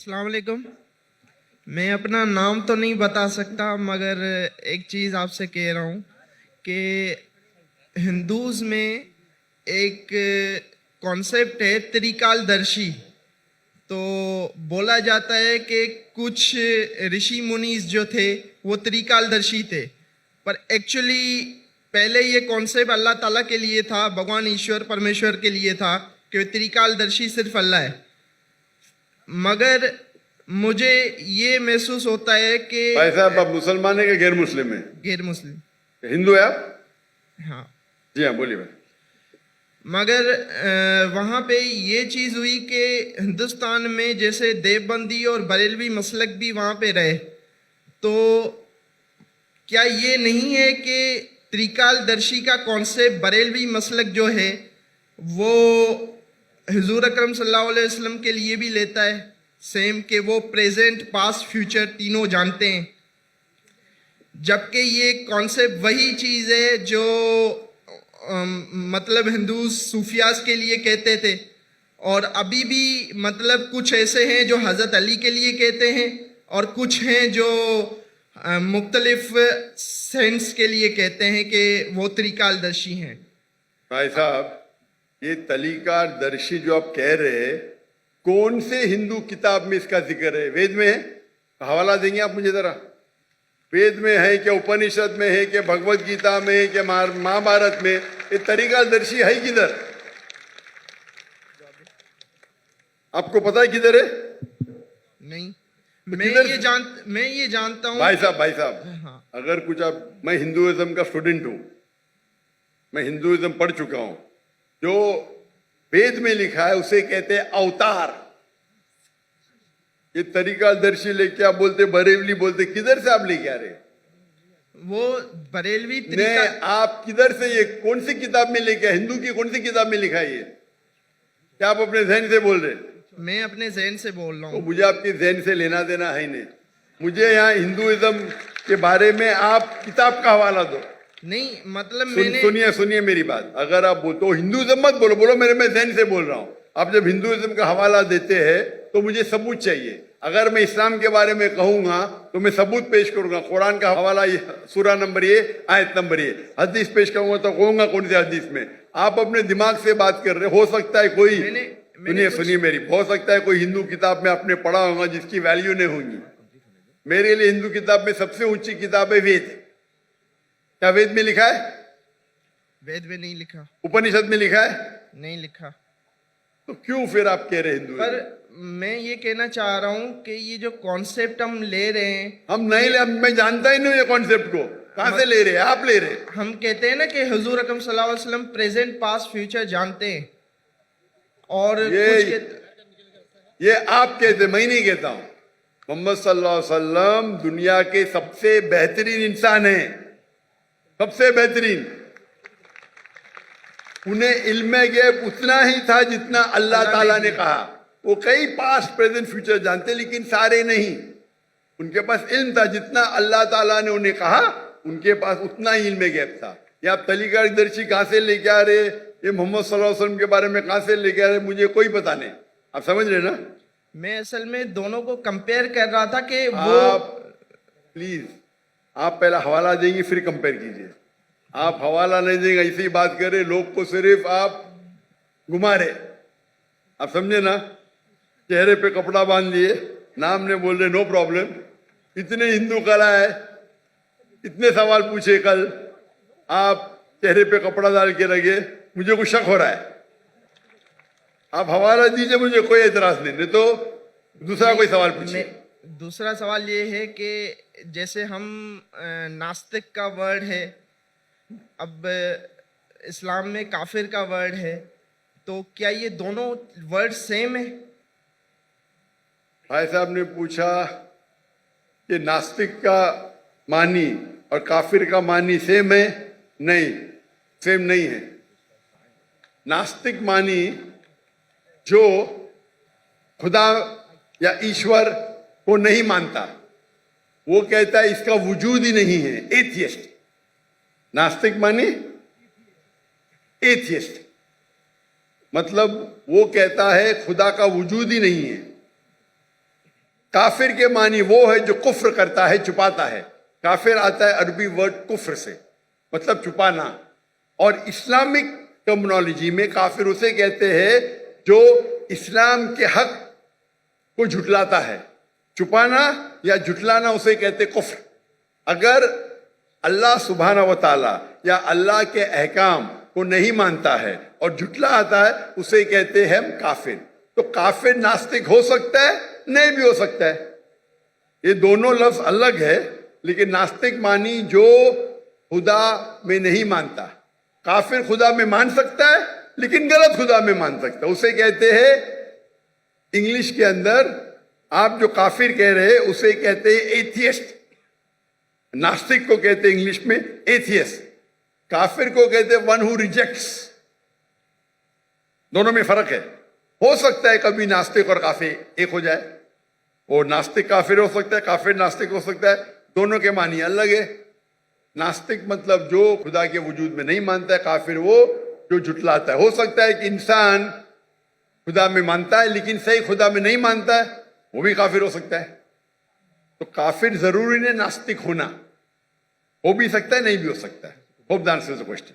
अस्सलाम वालेकुम। मैं अपना नाम तो नहीं बता सकता, मगर एक चीज़ आपसे कह रहा हूँ कि हिंदूज़ में एक कॉन्सेप्ट है त्रिकालदर्शी। तो बोला जाता है कि कुछ ऋषि मुनीस जो थे वो त्रिकालदर्शी थे, पर एक्चुअली पहले ये कॉन्सेप्ट अल्लाह ताला के लिए था, भगवान ईश्वर परमेश्वर के लिए था कि त्रिकालदर्शी सिर्फ अल्लाह है। मगर मुझे ये महसूस होता है कि भाई साहब, आप मुसलमान है कि गैर मुस्लिम है? गैर मुस्लिम। हिंदू है आप? हाँ। जी हाँ, बोलिए भाई। मगर वहाँ पे ये चीज़ हुई कि हिंदुस्तान में जैसे देवबंदी और बरेलवी मसलक भी वहाँ पे रहे, तो क्या ये नहीं है कि त्रिकालदर्शी का कॉन्सेप्ट बरेलवी मसलक जो है वो हुजूर अकरम सल्लल्लाहु अलैहि वसल्लम के लिए भी लेता है, सेम कि वो प्रेजेंट पास्ट फ्यूचर तीनों जानते हैं, जबकि ये कॉन्सेप्ट वही चीज़ है जो मतलब हिंदू सूफियास के लिए कहते थे, और अभी भी मतलब कुछ ऐसे हैं जो हज़रत अली के लिए कहते हैं और कुछ हैं जो मुख्तलिफ सेंस के लिए कहते हैं कि वो त्रिकालदर्शी हैं। भाई साहब, ये तलीकारदर्शी जो आप कह रहे हैं, कौन से हिंदू किताब में इसका जिक्र है? वेद में है? हवाला देंगे आप मुझे जरा? वेद में है क्या, उपनिषद में है क्या, भगवत गीता में है क्या, महाभारत में? ये तरीकादर्शी है किधर? आपको पता है किधर है? नहीं, तो मैं ये जानता हूँ। भाई साहब, हाँ। अगर कुछ आप, मैं हिंदुइज्म का स्टूडेंट हूं, मैं हिंदुइज्म पढ़ चुका हूं। जो वेद में लिखा है उसे कहते हैं अवतार। ये तरीकादर्शी लेके आप बोलते बरेलवी बोलते, किधर से आप लेके आ रहे? वो बरेलवी आप किधर से, ये कौन सी किताब में लेके आए? हिंदू की कौन सी किताब में लिखा है ये? क्या आप अपने जहन से बोल रहे? मैं अपने जहन से बोल रहा हूँ। तो मुझे आपके जहन से लेना देना है नहीं। मुझे यहाँ हिंदुइज्म के बारे में आप किताब का हवाला दो। नहीं, मतलब सुनिए मेरी बात। अगर आप बोलते हो हिंदुइज्म मत बोलो, मैं जहन से बोल रहा हूँ। आप जब हिंदुइज्म का हवाला देते हैं तो मुझे सबूत चाहिए। अगर मैं इस्लाम के बारे में कहूंगा तो मैं सबूत पेश करूंगा। कुरान का हवाला सूरा नंबर ये, आयत नंबर ये। हदीस पेश करूंगा तो कहूंगा कौन सी हदीस में। आप अपने दिमाग से बात कर रहे हो सकता है कोई, सुनिए मेरी, हो सकता है कोई हिंदू किताब में आपने पढ़ा होगा जिसकी वैल्यू नहीं होगी। मेरे लिए हिंदू किताब में सबसे ऊंची किताब है वेद। क्या वेद में लिखा है? वेद में नहीं लिखा। उपनिषद में लिखा है? नहीं लिखा। तो क्यों फिर आप कह रहे हिंदू? पर मैं ये कहना चाह रहा हूँ कि ये जो कॉन्सेप्ट हम ले रहे हैं, हम नहीं ले, मैं जानता ही नहीं ये कॉन्सेप्ट को। कहां से ले रहे हैं आप? ले रहे हम कहते हैं ना कि हुजूर अकरम सल्लल्लाहु अलैहि वसल्लम प्रेजेंट पास्ट फ्यूचर जानते हैं, और ये आप कहते, मैं नहीं कहता हूं। मोहम्मद सल्लल्लाहु अलैहि वसल्लम दुनिया के सबसे बेहतरीन इंसान है, सबसे बेहतरीन। उन्हें इल्म गैब उतना ही था जितना अल्लाह ताला ने कहा। वो कई पास्ट प्रेजेंट फ्यूचर जानते, लेकिन सारे नहीं। उनके पास इल्म था जितना अल्लाह ताला ने उन्हें कहा, उनके पास उतना ही इल्म गैब था। ये आप तरीकादर्शी कहां से लेके आ रहे? ये मोहम्मद सल्लल्लाहु अलैहि वसल्लम के बारे में कहां से लेके आ रहे? मुझे कोई पता नहीं। आप समझ रहे ना? मैं असल में दोनों को कंपेयर कर रहा था कि आप प्लीज, आप पहला हवाला देंगे फिर कंपेयर कीजिए। आप हवाला नहीं देंगे, ऐसी बात कर रहे, लोग को सिर्फ आप घुमा रहे। आप समझे ना? चेहरे पे कपड़ा बांध लिए, नाम ने बोल रहे नो प्रॉब्लम। इतने हिंदू कला है, इतने सवाल पूछे कल, आप चेहरे पे कपड़ा डाल के लगे। मुझे कुछ शक हो रहा है। आप हवाला दीजिए, मुझे कोई एतराज नहीं तो दूसरा कोई सवाल पूछिए। दूसरा सवाल ये है कि जैसे हम नास्तिक का वर्ड है, अब इस्लाम में काफिर का वर्ड है, तो क्या ये दोनों वर्ड सेम है? भाई साहब ने पूछा कि नास्तिक का मानी और काफिर का मानी सेम है? नहीं, सेम नहीं है। नास्तिक मानी जो खुदा या ईश्वर को नहीं मानता, वो कहता है इसका वजूद ही नहीं है, एथियस्ट। नास्तिक मानी एथियस्ट, मतलब वो कहता है खुदा का वजूद ही नहीं है। काफिर के मानी वो है जो कुफ्र करता है, छुपाता है। काफिर आता है अरबी वर्ड कुफ्र से, मतलब छुपाना। और इस्लामिक टर्मिनोलॉजी में काफिर उसे कहते हैं जो इस्लाम के हक को झुटलाता है। छुपाना या झुटलाना उसे कहते कुफ्र। अगर अल्लाह सुब्हाना व ताला या अल्लाह के अहकाम को नहीं मानता है और झुटला आता है, उसे कहते हैं हम काफिर। तो काफिर नास्तिक हो सकता है, नहीं भी हो सकता है। ये दोनों लफ्ज अलग है, लेकिन नास्तिक मानी जो खुदा में नहीं मानता। काफिर खुदा में मान सकता है, लेकिन गलत खुदा में मान सकता है। उसे कहते हैं इंग्लिश के अंदर, आप जो काफिर कह रहे हैं उसे कहते हैं एथियस्ट। नास्तिक को कहते हैं इंग्लिश में एथियस्ट। काफिर को कहते हैं वन हु रिजेक्ट्स। दोनों में फर्क है। हो सकता है कभी नास्तिक और काफिर एक हो जाए, और नास्तिक काफिर हो सकता है, काफिर नास्तिक हो सकता है। दोनों के मानी अलग है। नास्तिक मतलब जो खुदा के वजूद में नहीं मानता है, काफिर वो जो झुटलाता है। हो सकता है कि इंसान खुदा में मानता है लेकिन सही खुदा में नहीं मानता है, वो भी काफिर हो सकता है। तो काफिर जरूरी नहीं नास्तिक होना, हो भी सकता है, नहीं भी हो सकता है। Hope the answer is the question.